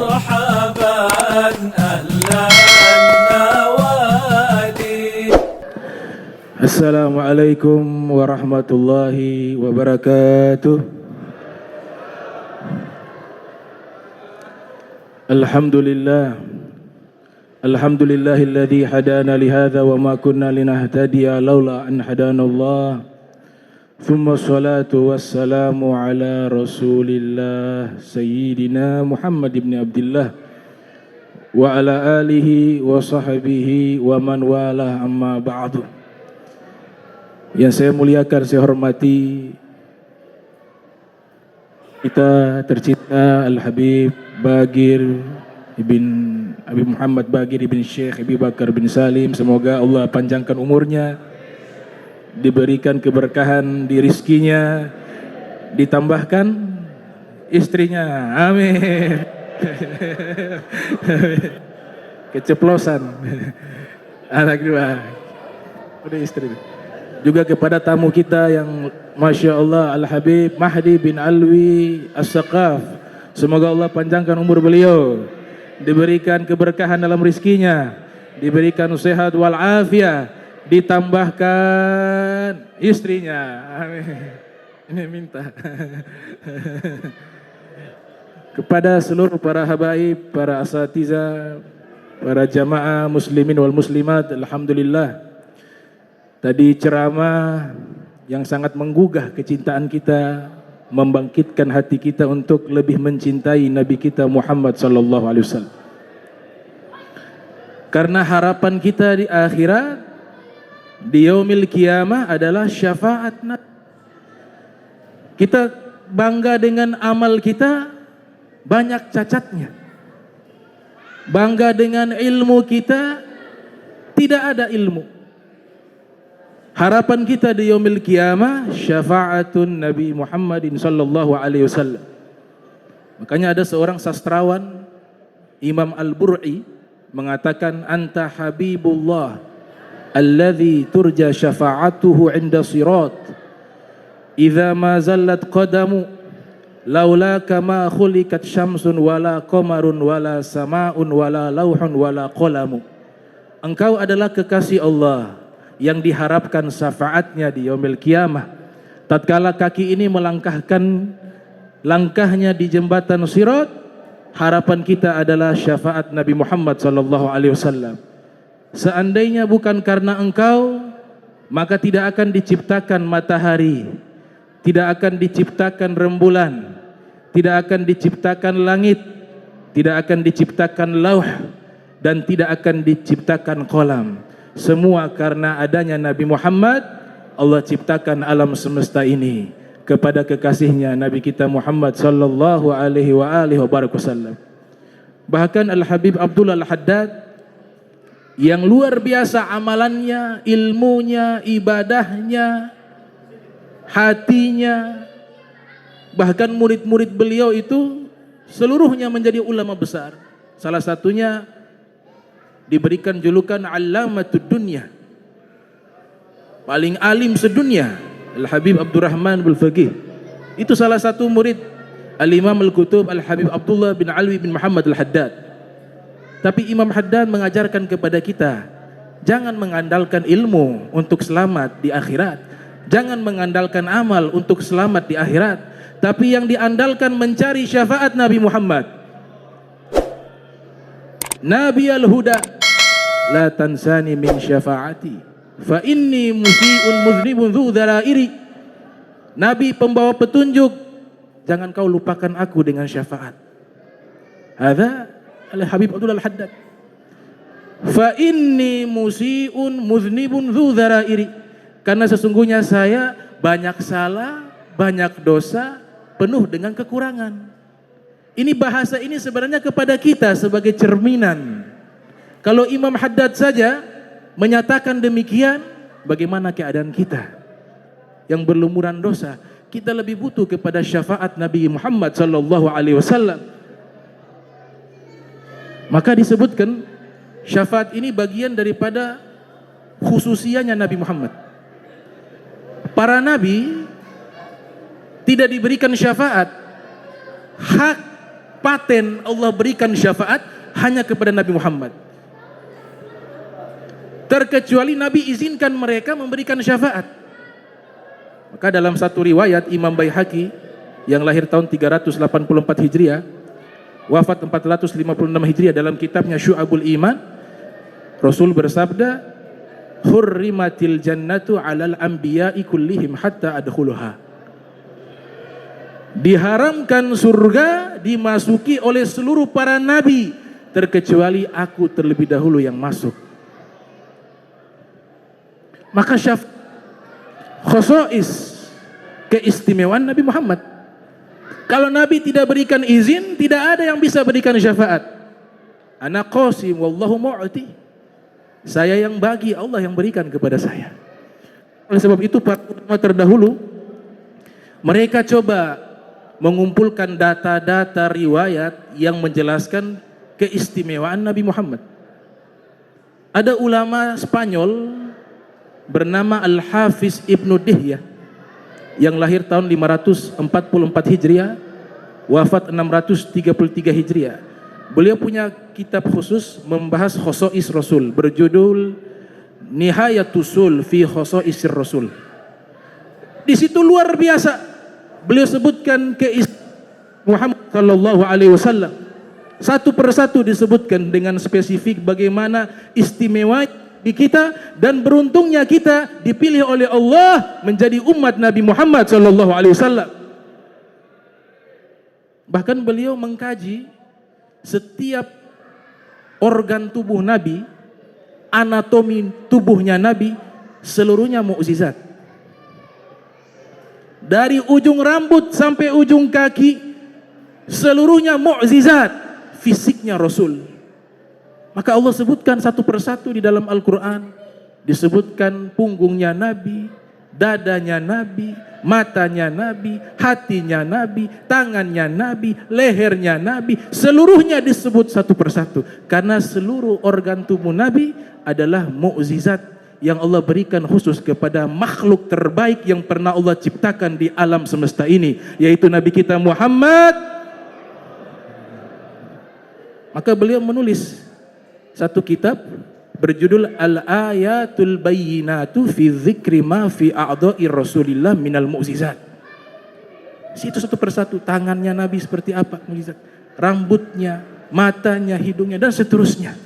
مرحبا أهلا النوادي. السلام عليكم ورحمة الله وبركاته. الحمد لله الذي هدانا لهذا وما كنا لنهتدي لولا أن هدانا الله. ثم الصلاة والسلام على رسول الله سيدنا محمد بن عبد الله وعلى آله وصحبه ومن والاه, amma ba'du. Yang saya muliakan, saya hormati kita tercinta Al-Habib Bagir ibn Abi Muhammad Bagir ibn Syekh Abi Bakar bin Salim. Semoga Allah panjangkan umurnya, diberikan keberkahan di rizkinya, ditambahkan istrinya, amin. Keceplosan anak dua udah istri. Juga kepada tamu kita yang Masya Allah, Al-Habib Mahdi bin Alwi As-Saqaf, semoga Allah panjangkan umur beliau, diberikan keberkahan dalam rizkinya, diberikan sehat walafiat, ditambahkan istrinya, amin. Ini minta. Kepada seluruh para habaib, para asatiza, para jamaah muslimin wal muslimat, alhamdulillah. Tadi ceramah yang sangat menggugah kecintaan kita, membangkitkan hati kita untuk lebih mencintai Nabi kita Muhammad sallallahu alaihi wasallam. Karena harapan kita di akhirat, di yaumil qiyamah adalah syafaat Nabi. Kita bangga dengan amal kita, banyak cacatnya. Bangga dengan ilmu kita, tidak ada ilmu. Harapan kita di yaumil qiyamah syafaatun Nabi Muhammadin sallallahu alaihi wasallam. Makanya ada seorang sastrawan, Imam Al-Bur'i, mengatakan, anta habibullah alladhi turja syafa'atuhu 'inda sirat. Idza ma zallat qadamu laulaka ma khuliqat syamsun wala qamarun wala sama'un wala lauhun wala qalamu. Engkau adalah kekasih Allah yang diharapkan syafaatnya di yaumil qiyamah. Tatkala kaki ini melangkahkan langkahnya di jembatan sirat, harapan kita adalah syafaat Nabi Muhammad sallallahu alaihi wasallam. Seandainya bukan karena engkau, maka tidak akan diciptakan matahari, tidak akan diciptakan rembulan, tidak akan diciptakan langit, tidak akan diciptakan lauh, dan tidak akan diciptakan qalam. Semua karena adanya Nabi Muhammad, Allah ciptakan alam semesta ini kepada kekasihnya Nabi kita Muhammad sallallahu alaihi wasallam. Bahkan Al-Habib Abdullah Al-Haddad yang luar biasa amalannya, ilmunya, ibadahnya, hatinya, bahkan murid-murid beliau itu seluruhnya menjadi ulama besar. Salah satunya diberikan julukan Allamatud Dunya, paling alim sedunia, Al-Habib Abdurrahman bin Faqih. Itu salah satu murid Al-Imam Al-Qutub Al-Habib Abdullah bin Alwi bin Muhammad Al-Haddad. Tapi Imam Haddad mengajarkan kepada kita, jangan mengandalkan ilmu untuk selamat di akhirat, jangan mengandalkan amal untuk selamat di akhirat, tapi yang diandalkan mencari syafaat Nabi Muhammad. Nabi al-Huda, la tansani min syafaati fa inni musii'un mudhnibun dzu dzarairi. Nabi pembawa petunjuk, jangan kau lupakan aku dengan syafaat. Hadza Al-Habib Abdullah Al-Haddad. Fa inni musii'un mudhnibun dzu dzarairi. Karena sesungguhnya saya banyak salah, banyak dosa, penuh dengan kekurangan. Ini bahasa ini sebenarnya kepada kita sebagai cerminan. Kalau Imam Haddad saja menyatakan demikian, bagaimana keadaan kita yang berlumuran dosa? Kita lebih butuh kepada syafaat Nabi Muhammad sallallahu alaihi wasallam. Maka disebutkan syafaat ini bagian daripada khususianya Nabi Muhammad. Para nabi tidak diberikan syafaat. Hak paten Allah berikan syafaat hanya kepada Nabi Muhammad. Terkecuali Nabi izinkan mereka memberikan syafaat. Maka dalam satu riwayat Imam Baihaqi yang lahir tahun 384 Hijriah, wafat 456 Hijriah, dalam kitabnya Syu'abul Iman, Rasul bersabda, "Hurrimatil jannatu 'alal anbiya'i kullihim hatta adkhuluha." Diharamkan surga dimasuki oleh seluruh para nabi terkecuali aku terlebih dahulu yang masuk. Maka khosois, keistimewaan Nabi Muhammad. Kalau Nabi tidak berikan izin, tidak ada yang bisa berikan syafaat. Ana qasim wallahu mu'ti. Saya yang bagi, Allah yang berikan kepada saya. Oleh sebab itu para ulama terdahulu mereka coba mengumpulkan data-data riwayat yang menjelaskan keistimewaan Nabi Muhammad. Ada ulama Spanyol bernama Al-Hafiz Ibnu Dihyah yang lahir tahun 544 Hijriah, wafat 633 Hijriah. Beliau punya kitab khusus membahas khosois Rasul berjudul Nihayatul fi Khosoisir Rasul. Di situ luar biasa beliau sebutkan Muhammad sallallahu alaihi wasallam. Satu persatu disebutkan dengan spesifik bagaimana istimewa di kita dan beruntungnya kita dipilih oleh Allah menjadi umat Nabi Muhammad sallallahu alaihi wasallam. Bahkan beliau mengkaji setiap organ tubuh Nabi, anatomi tubuhnya Nabi, seluruhnya mukjizat. Dari ujung rambut sampai ujung kaki, seluruhnya mukjizat fisiknya Rasul. Maka Allah sebutkan satu persatu di dalam Al-Quran. Disebutkan punggungnya Nabi, dadanya Nabi, matanya Nabi, hatinya Nabi, tangannya Nabi, lehernya Nabi. Seluruhnya disebut satu persatu. Karena seluruh organ tubuh Nabi adalah mukjizat yang Allah berikan khusus kepada makhluk terbaik yang pernah Allah ciptakan di alam semesta ini, yaitu Nabi kita Muhammad. Maka beliau menulis satu kitab berjudul Al-Ayatul Bayyinatu fi Dzikri ma fi a'dha'i Rasulillah minal mu'jizat. Situ satu persatu, tangannya Nabi seperti apa mukjizat, rambutnya, matanya, hidungnya dan seterusnya.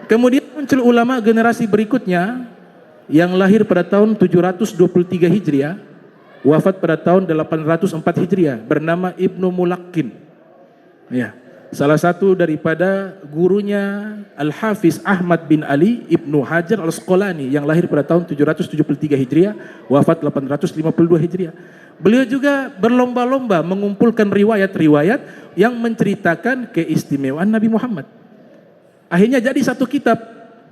Kemudian muncul ulama generasi berikutnya yang lahir pada tahun 723 Hijriah, wafat pada tahun 804 Hijriah, bernama Ibnu Mulaqin. Ya. Salah satu daripada gurunya Al-Hafiz Ahmad bin Ali Ibnu Hajar Al-Asqalani yang lahir pada tahun 773 Hijriah, wafat 852 Hijriah. Beliau juga berlomba-lomba mengumpulkan riwayat-riwayat yang menceritakan keistimewaan Nabi Muhammad. Akhirnya jadi satu kitab,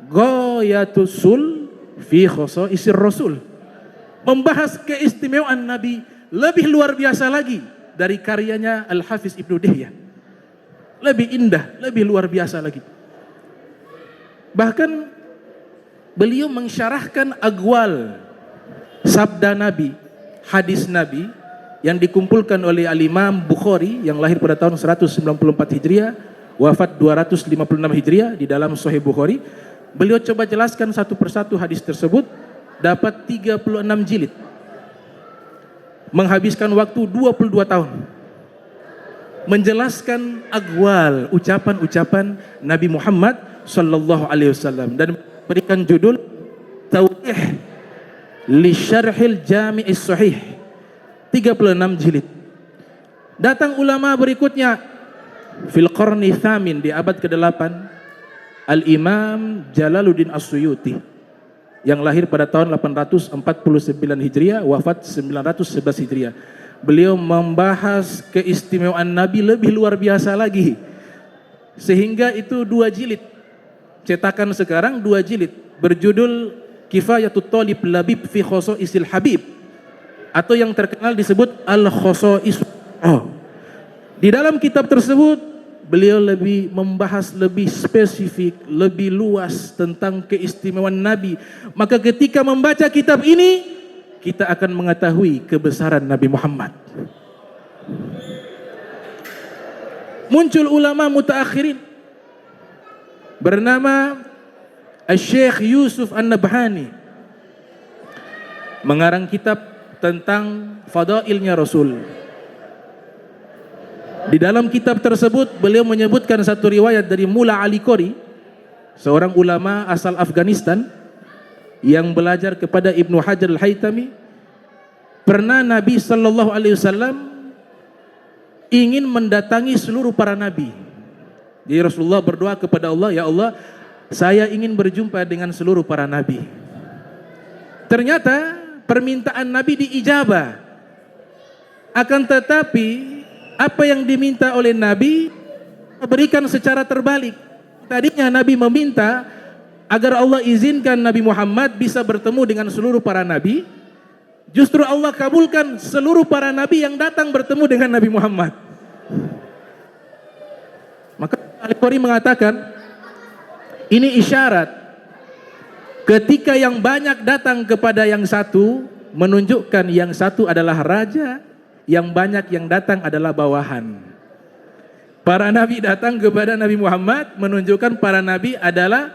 Ghayatus Sul fi Khosoisir Rasul, membahas keistimewaan Nabi lebih luar biasa lagi dari karyanya Al-Hafiz Ibnu Dihyah. Lebih indah, lebih luar biasa lagi. Bahkan beliau mensyarahkan agwal sabda Nabi, hadis Nabi yang dikumpulkan oleh Al-Imam Bukhari yang lahir pada tahun 194 Hijriah, wafat 256 Hijriah di dalam Sahih Bukhari. Beliau coba jelaskan satu persatu hadis tersebut, dapat 36 jilid. Menghabiskan waktu 22 tahun. Menjelaskan agwal, ucapan-ucapan Nabi Muhammad sallallahu alaihi wasallam dan berikan judul Tawdih li Syarhil Jami'is Sahih, 36 jilid. Datang ulama berikutnya fil qarni tsamin, di abad ke-8, Al-Imam Jalaluddin As-Suyuti yang lahir pada tahun 849 Hijriah, wafat 911 Hijriah. Beliau membahas keistimewaan Nabi lebih luar biasa lagi, sehingga itu 2 jilid, cetakan sekarang 2 jilid, berjudul Kifayatut Thalib Labib fi Khosoisil Habib, atau yang terkenal disebut Al-Khosois. Di dalam kitab tersebut beliau lebih membahas lebih spesifik, lebih luas tentang keistimewaan Nabi. Maka ketika membaca kitab ini, kita akan mengetahui kebesaran Nabi Muhammad. Muncul ulama mutaakhirin bernama Syekh Yusuf An-Nabhani, mengarang kitab tentang fadailnya Rasul. Di dalam kitab tersebut beliau menyebutkan satu riwayat dari Mula Ali Qori, seorang ulama asal Afghanistan yang belajar kepada Ibnu Hajar Al-Haytami. Pernah Nabi sallallahu alaihi wasallam ingin mendatangi seluruh para nabi. Jadi Rasulullah berdoa kepada Allah, "Ya Allah, saya ingin berjumpa dengan seluruh para nabi." Ternyata permintaan Nabi diijabah. Akan tetapi apa yang diminta oleh Nabi berikan secara terbalik. Tadinya Nabi meminta agar Allah izinkan Nabi Muhammad bisa bertemu dengan seluruh para nabi. Justru Allah kabulkan seluruh para nabi yang datang bertemu dengan Nabi Muhammad. Maka Al-Qari mengatakan, ini isyarat ketika yang banyak datang kepada yang satu, menunjukkan yang satu adalah raja, yang banyak yang datang adalah bawahan. Para nabi datang kepada Nabi Muhammad, menunjukkan para nabi adalah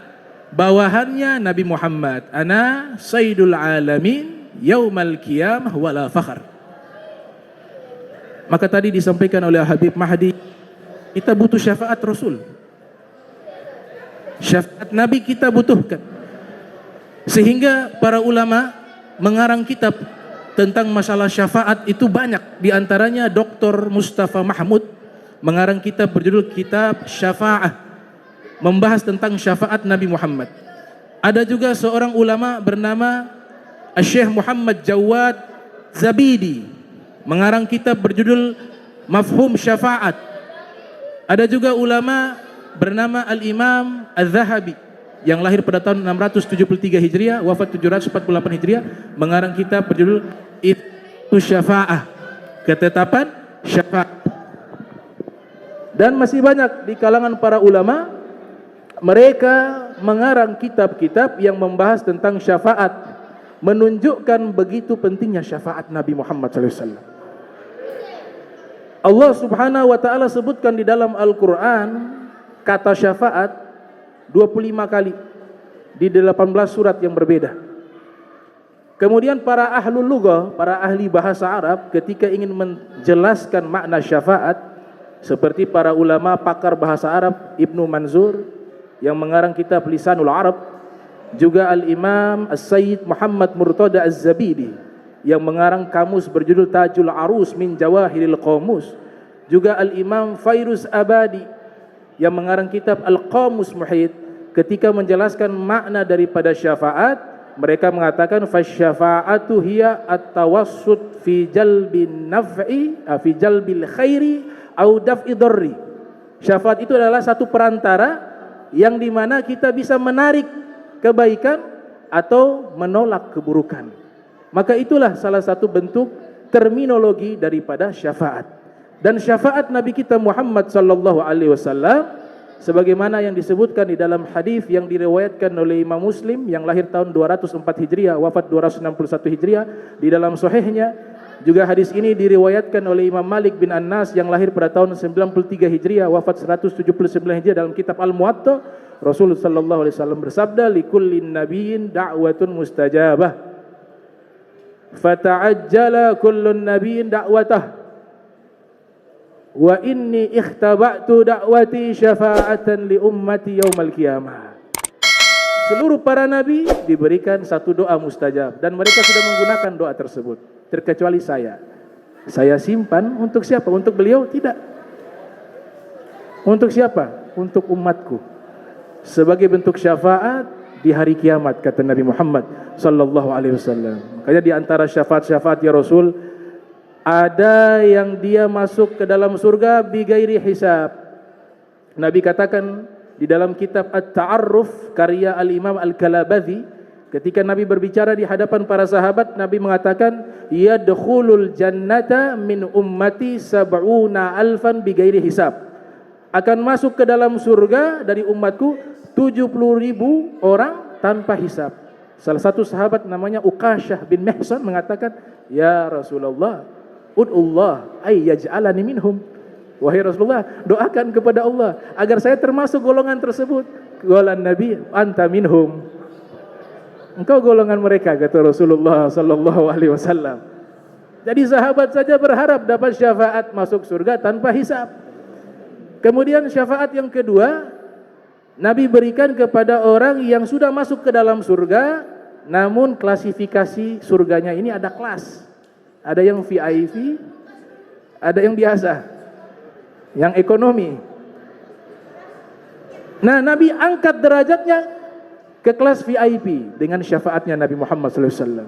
bawahannya Nabi Muhammad. Ana sayyidul alamin yaumal qiyamah wala fakhr. Maka tadi disampaikan oleh Habib Mahdi, kita butuh syafaat Rasul. Syafaat Nabi kita butuhkan. Sehingga para ulama mengarang kitab tentang masalah syafaat itu banyak. Di antaranya Dr. Mustafa Mahmud mengarang kitab berjudul Kitab Syafa'ah, membahas tentang syafaat Nabi Muhammad. Ada juga seorang ulama bernama Syekh Muhammad Jawad Zabidi mengarang kitab berjudul Mafhum Syafa'at. Ada juga ulama bernama Al-Imam Al-Zahabi yang lahir pada tahun 673 Hijriah, wafat 748 Hijriah, mengarang kitab berjudul Itu Syafa'ah, ketetapan syafaat. Dan masih banyak di kalangan para ulama, mereka mengarang kitab-kitab yang membahas tentang syafaat, menunjukkan begitu pentingnya syafaat Nabi Muhammad SAW. Allah Subhanahu wa taala sebutkan di dalam Al-Qur'an kata syafaat 25 kali di 18 surat yang berbeda. Kemudian para ahlul lughah, para ahli bahasa Arab ketika ingin menjelaskan makna syafaat, seperti para ulama pakar bahasa Arab Ibnu Manzur yang mengarang kitab Lisanul Arab, juga Al-Imam As-Sayyid Muhammad Murtada Az-Zabidi yang mengarang kamus berjudul Tajul Arus min Jawahiril Qamus, juga Al-Imam Fairuz Abadi yang mengarang kitab Al-Qamus Muhit. Ketika menjelaskan makna daripada syafaat, mereka mengatakan fasyafa'atu hiya at-tawassut fi jalbin naf'i fi jalbil khairi au daf'i dharri. Syafaat itu adalah satu perantara yang dimana kita bisa menarik kebaikan atau menolak keburukan. Maka itulah salah satu bentuk terminologi daripada syafaat. Dan syafaat Nabi kita Muhammad sallallahu alaihi wasallam sebagaimana yang disebutkan di dalam hadis yang diriwayatkan oleh Imam Muslim yang lahir tahun 204 Hijriah, wafat 261 Hijriah, di dalam sahihnya. Juga hadis ini diriwayatkan oleh Imam Malik bin Anas yang lahir pada tahun 93 Hijriah, wafat 179 Hijriah, dalam kitab Al-Muwatta. Rasulullah sallallahu alaihi wasallam bersabda, "Likullin nabiyyin da'watun mustajabah. Fata'ajjala kullun nabiyyin da'watah. Wa inni ikhtaba'tu da'wati syafa'atan li ummati yaumal qiyamah." Seluruh para nabi diberikan satu doa mustajab dan mereka sudah menggunakan doa tersebut, terkecuali saya. Saya simpan untuk siapa? Untuk beliau? Tidak. Untuk siapa? Untuk umatku. Sebagai bentuk syafaat di hari kiamat, kata Nabi Muhammad sallallahu alaihi wasallam. Makanya di antara syafaat-syafaat ya Rasul, ada yang dia masuk ke dalam surga bigairi hisab. Nabi katakan di dalam kitab At-Ta'arruf karya Al-Imam Al-Kalabadhi, ketika Nabi berbicara di hadapan para sahabat, Nabi mengatakan, "Yadkhulul jannata min ummati sab'una alfan bigairi hisab." Akan masuk ke dalam surga dari umatku 70.000 orang tanpa hisab. Salah satu sahabat namanya Uqashah bin Mihsan mengatakan, "Ya Rasulullah, ud'ullah ay yaj'alani minhum." Wahai Rasulullah, doakan kepada Allah agar saya termasuk golongan tersebut. Qala Nabi, anta minhum. Engkau golongan mereka, kata Rasulullah sallallahu alaihi wasallam. Jadi sahabat saja berharap dapat syafaat masuk surga tanpa hisab. Kemudian syafaat yang kedua, Nabi berikan kepada orang yang sudah masuk ke dalam surga, namun klasifikasi surganya ini ada kelas. Ada yang VIP, ada yang biasa, yang ekonomi. Nah, Nabi angkat derajatnya ke kelas VIP dengan syafaatnya Nabi Muhammad SAW.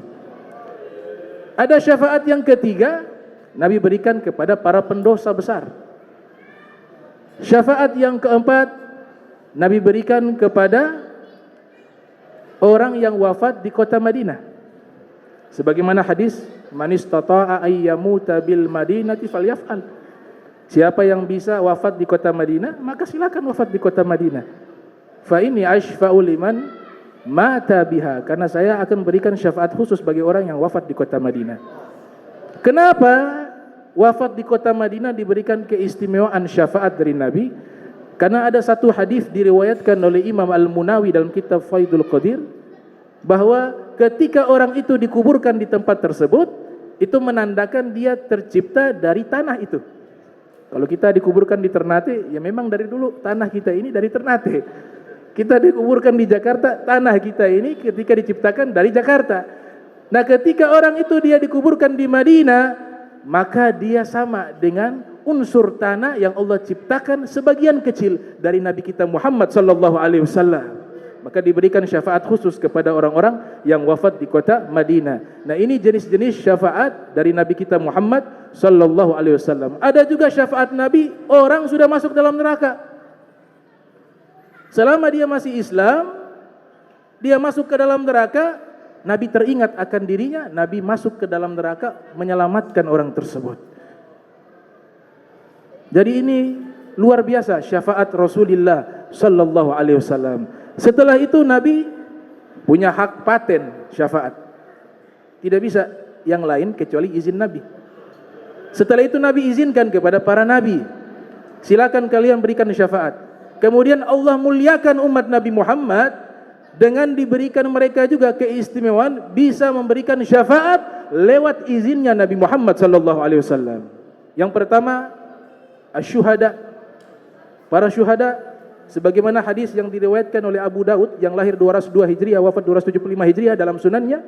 Ada syafaat yang ketiga, Nabi berikan kepada para pendosa besar. Syafaat yang keempat, Nabi berikan kepada orang yang wafat di kota Madinah. Sebagaimana hadis, man istata'a ay yamuta bil madinati falyaf'al. Siapa yang bisa wafat di kota Madinah, maka silakan wafat di kota Madinah. Fa inni ashfa'u liman mata biha, karena saya akan berikan syafaat khusus bagi orang yang wafat di kota Madinah. Kenapa wafat di kota Madinah diberikan keistimewaan syafaat dari Nabi? Karena ada satu hadis diriwayatkan oleh Imam Al-Munawi dalam kitab Faidul Qadir, bahwa ketika orang itu dikuburkan di tempat tersebut, itu menandakan dia tercipta dari tanah itu. Kalau kita dikuburkan di Ternate, ya memang dari dulu tanah kita ini dari Ternate. Kita dikuburkan di Jakarta, tanah kita ini ketika diciptakan dari Jakarta. Nah, ketika orang itu dia dikuburkan di Madinah, maka dia sama dengan unsur tanah yang Allah ciptakan sebagian kecil dari Nabi kita Muhammad sallallahu alaihi wasallam. Maka diberikan syafaat khusus kepada orang-orang yang wafat di kota Madinah. Nah, ini jenis-jenis syafaat dari Nabi kita Muhammad sallallahu alaihi wasallam. Ada juga syafaat Nabi orang sudah masuk dalam neraka. Selama dia masih Islam, dia masuk ke dalam neraka, Nabi teringat akan dirinya, Nabi masuk ke dalam neraka menyelamatkan orang tersebut. Jadi ini luar biasa syafaat Rasulullah sallallahu alaihi wasallam. Setelah itu Nabi punya hak paten syafaat. Tidak bisa yang lain kecuali izin Nabi. Setelah itu Nabi izinkan kepada para nabi, silakan kalian berikan syafaat. Kemudian Allah muliakan umat Nabi Muhammad dengan diberikan mereka juga keistimewaan bisa memberikan syafaat lewat izinnya Nabi Muhammad sallallahu alaihi wasallam. Yang pertama, asy-syuhada. Para syuhada sebagaimana hadis yang diriwayatkan oleh Abu Daud yang lahir 202 Hijriah wafat 275 Hijriah dalam sunannya,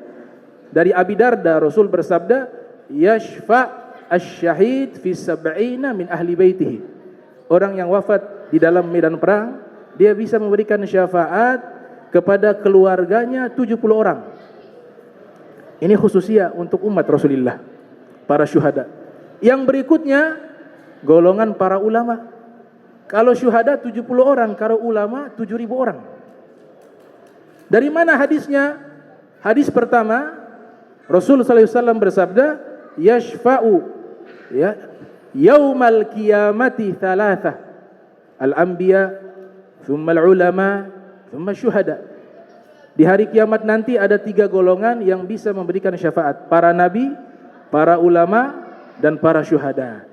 dari Abi Darda Rasul bersabda, yashfa' asy-syahid fi sab'ina min ahli baitihi. Orang yang wafat di dalam medan perang, dia bisa memberikan syafaat kepada keluarganya 70 orang. Ini khususia untuk umat Rasulullah, para syuhada. Yang berikutnya, golongan para ulama. Kalau syuhada 70 orang, kalau ulama 7.000 orang. Dari mana hadisnya? Hadis pertama, Rasul sallallahu alaihi wasallam bersabda, yashfa'u yaumal qiyamati thalathah. Al-anbiya, thumma al-ulama, thumma syuhada. Di hari kiamat nanti ada 3 golongan yang bisa memberikan syafaat. Para nabi, para ulama, dan para syuhada.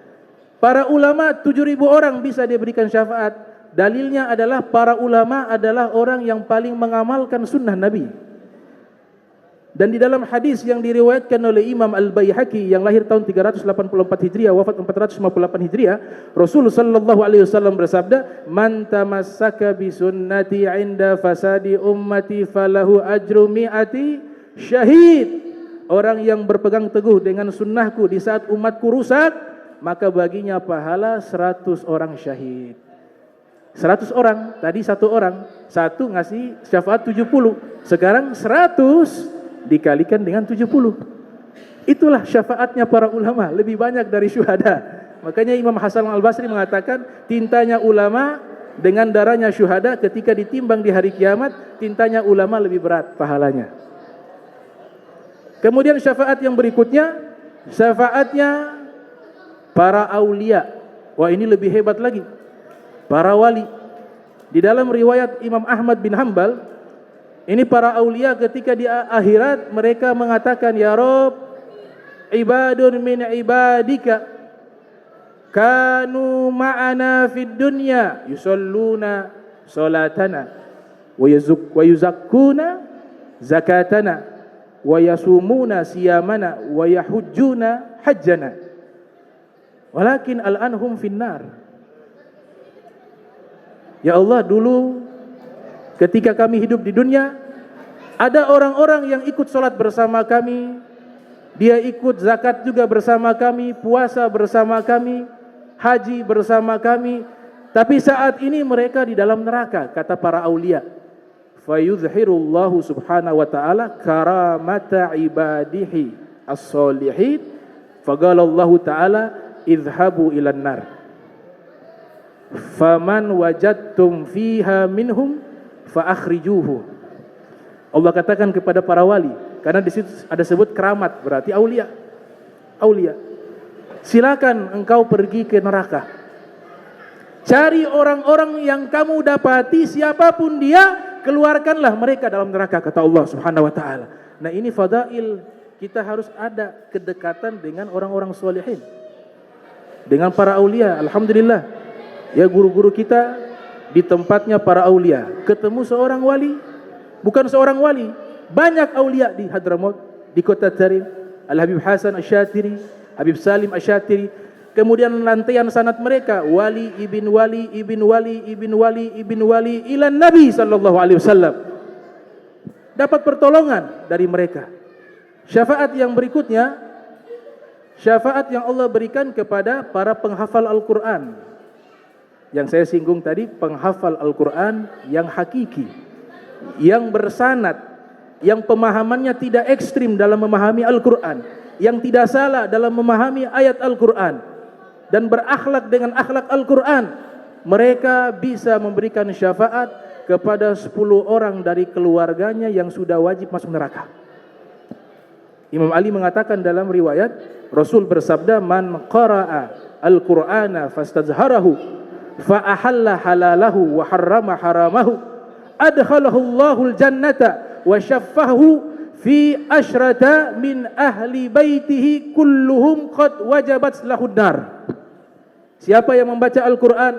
Para ulama 7.000 orang bisa diberikan syafaat. Dalilnya adalah para ulama adalah orang yang paling mengamalkan sunnah Nabi. Dan di dalam hadis yang diriwayatkan oleh Imam Al-Baihaqi yang lahir tahun 384 Hijriah wafat 458 Hijriah, Rasul sallallahu alaihi wasallam bersabda, "Man tamassaka bi sunnati 'inda fasadi ummati falahu ajru mi'ati syahid." Orang yang berpegang teguh dengan sunnahku di saat umatku rusak, maka baginya pahala 100 orang syahid. 100 orang, tadi 1 orang, satu ngasih syafaat 70, sekarang 100 dikalikan dengan 70. Itulah syafaatnya para ulama, lebih banyak dari syuhada. Makanya Imam Hasan Al-Basri mengatakan, tintanya ulama dengan darahnya syuhada ketika ditimbang di hari kiamat, tintanya ulama lebih berat pahalanya. Kemudian syafaat yang berikutnya, syafaatnya para aulia. Wah, ini lebih hebat lagi. Para wali. Di dalam riwayat Imam Ahmad bin Hanbal, ini para aulia ketika di akhirat mereka mengatakan, ya Rabb, ibadun min ibadika, kanu ma'ana fid dunya yusalluna salatana wa yuzakkuna zakatana wa yasumuna siyamana wa yahujjuna hajjana walakin al'anhum finnar. Ya Allah, dulu ketika kami hidup di dunia ada orang-orang yang ikut sholat bersama kami, dia ikut zakat juga bersama kami, puasa bersama kami, haji bersama kami, tapi saat ini mereka di dalam neraka, kata para aulia. Fayuzhirullahu subhanahu wa ta'ala karamata ibadihi as-solihin, faqalallahu ta'ala idhabu ilan nar faman wajadtum fiha minhum fa akhrijuhu. Allah katakan kepada para wali, karena di situ ada sebut keramat, berarti aulia. Aulia, silakan engkau pergi ke neraka, cari orang-orang yang kamu dapati, siapapun dia, keluarkanlah mereka dalam neraka, kata Allah subhanahu wa ta'ala. Nah, ini fadail, kita harus ada kedekatan dengan orang-orang solehin, dengan para aulia. Alhamdulillah, ya, guru-guru kita di tempatnya para aulia, ketemu seorang wali, bukan seorang wali, banyak aulia di Hadramaut, di Kota Tarim, Al-Habib Hasan Asy-Syatiri, Habib Salim Asy-Syatiri, kemudian lantaian sanad mereka, wali ibn wali ibn wali ibn wali ibn wali ila Nabi sallallahu alaihi wasallam. Dapat pertolongan dari mereka. Syafaat yang berikutnya, syafaat yang Allah berikan kepada para penghafal Al-Quran. Yang saya singgung tadi, penghafal Al-Quran yang hakiki, yang bersanad, yang pemahamannya tidak ekstrim dalam memahami Al-Quran, yang tidak salah dalam memahami ayat Al-Quran, dan berakhlak dengan akhlak Al-Quran. Mereka bisa memberikan syafaat kepada 10 orang dari keluarganya yang sudah wajib masuk neraka. Imam Ali mengatakan dalam riwayat, Rasul bersabda, man qara'a al-Qur'ana fastazharahu fa ahalla halalahu wa harrama haramahu adkhalahu Allahul jannata wa syaffahu fi asyrata min ahli baitihi kulluhum qad wajabat lahud nar. Siapa yang membaca Al-Quran,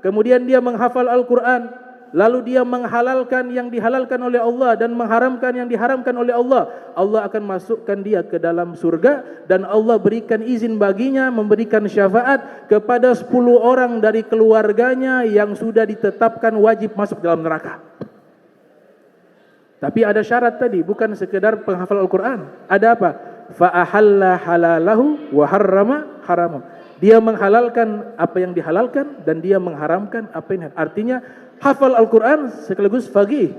kemudian dia menghafal Al-Quran, lalu dia menghalalkan yang dihalalkan oleh Allah dan mengharamkan yang diharamkan oleh Allah, Allah akan masukkan dia ke dalam surga, dan Allah berikan izin baginya memberikan syafaat kepada 10 orang dari keluarganya yang sudah ditetapkan wajib masuk dalam neraka. Tapi ada syarat tadi, bukan sekedar penghafal Al-Quran. Ada apa? Fa ahalla halalahu wa harrama haramahu. Dia menghalalkan apa yang dihalalkan dan dia mengharamkan apa yang diharamkan. Artinya hafal Al-Quran sekaligus faqih,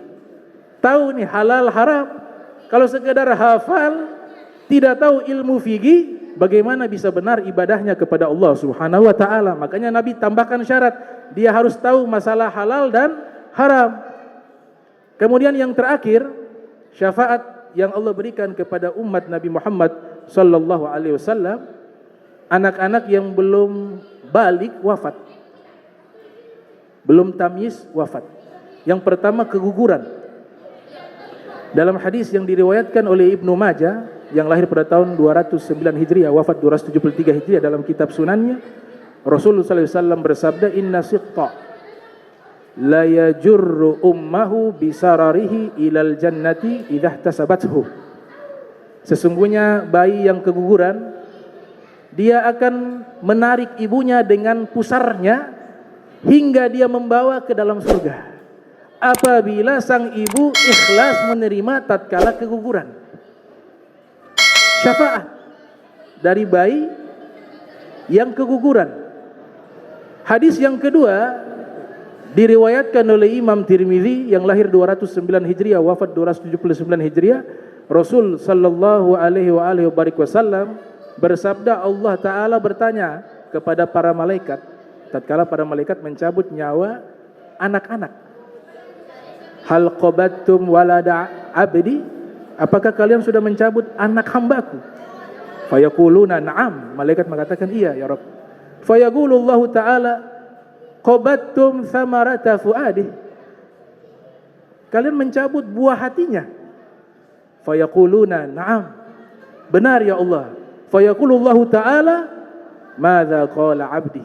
tahu nih halal haram. Kalau sekedar hafal, tidak tahu ilmu fikih, bagaimana bisa benar ibadahnya kepada Allah subhanahu wa ta'ala. Makanya Nabi tambahkan syarat, dia harus tahu masalah halal dan haram. Kemudian yang terakhir, syafaat yang Allah berikan kepada umat Nabi Muhammad sallallahu alaihi wasallam, anak-anak yang belum balik wafat, belum tamyiz wafat. Yang pertama, keguguran. Dalam hadis yang diriwayatkan oleh Ibnu Majah yang lahir pada tahun 209 Hijriah, wafat 273 Hijriah, dalam kitab sunannya, Rasulullah SAW bersabda, inna siqta la yajurru ummahu bisararihi ilal jannati idha ihtasabathu. Sesungguhnya bayi yang keguguran, dia akan menarik ibunya dengan pusarnya hingga dia membawa ke dalam surga, apabila sang ibu ikhlas menerima tatkala keguguran. Syafaat dari bayi yang keguguran. Hadis yang kedua diriwayatkan oleh Imam Tirmizi yang lahir 209 Hijriah, wafat 279 Hijriah. Rasul sallallahu alaihi wasallam bersabda, Allah Ta'ala bertanya kepada para malaikat tatkala para malaikat mencabut nyawa anak-anak, hal qabattum walada abdi, apakah kalian sudah mencabut anak hambaku? Fayaquluna na'am, malaikat mengatakan iya ya Rabb. Fayaqulullahu ta'ala qabattum thamarata fuadih, kalian mencabut buah hatinya? Fayaquluna na'am, benar ya Allah. Fayaqulullahu ta'ala Madza qala 'abdi?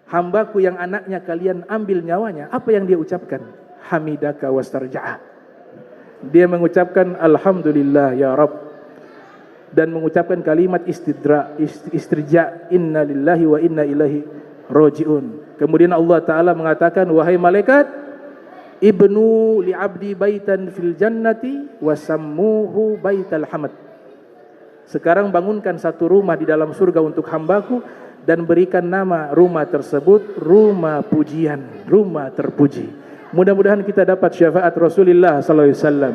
Hambaku yang anaknya kalian ambil nyawanya, apa yang dia ucapkan? Hamidaka wastarja'a. Dia mengucapkan alhamdulillah ya Rabb, dan mengucapkan kalimat istirja, inna lillahi wa inna ilaihi raji'un. Kemudian Allah Ta'ala mengatakan, wahai malaikat, ibnu li'abdi baitan fil jannati wasammuhu baital hamad. Sekarang bangunkan satu rumah di dalam surga untuk hambaku, dan berikan nama rumah tersebut rumah pujian, rumah terpuji. Mudah-mudahan kita dapat syafaat Rasulullah sallallahu alaihi wasallam.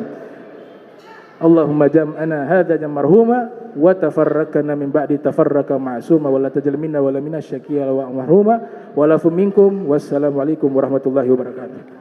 Allahumma jam'ana hadza jam'arhuma wa tafarraqna min ba'di tafarraqa ma'suma wa la tajal minna wa la minna syaqiya wa mahruma wa la minkum. Wassalamu alaikum warahmatullahi wabarakatuh.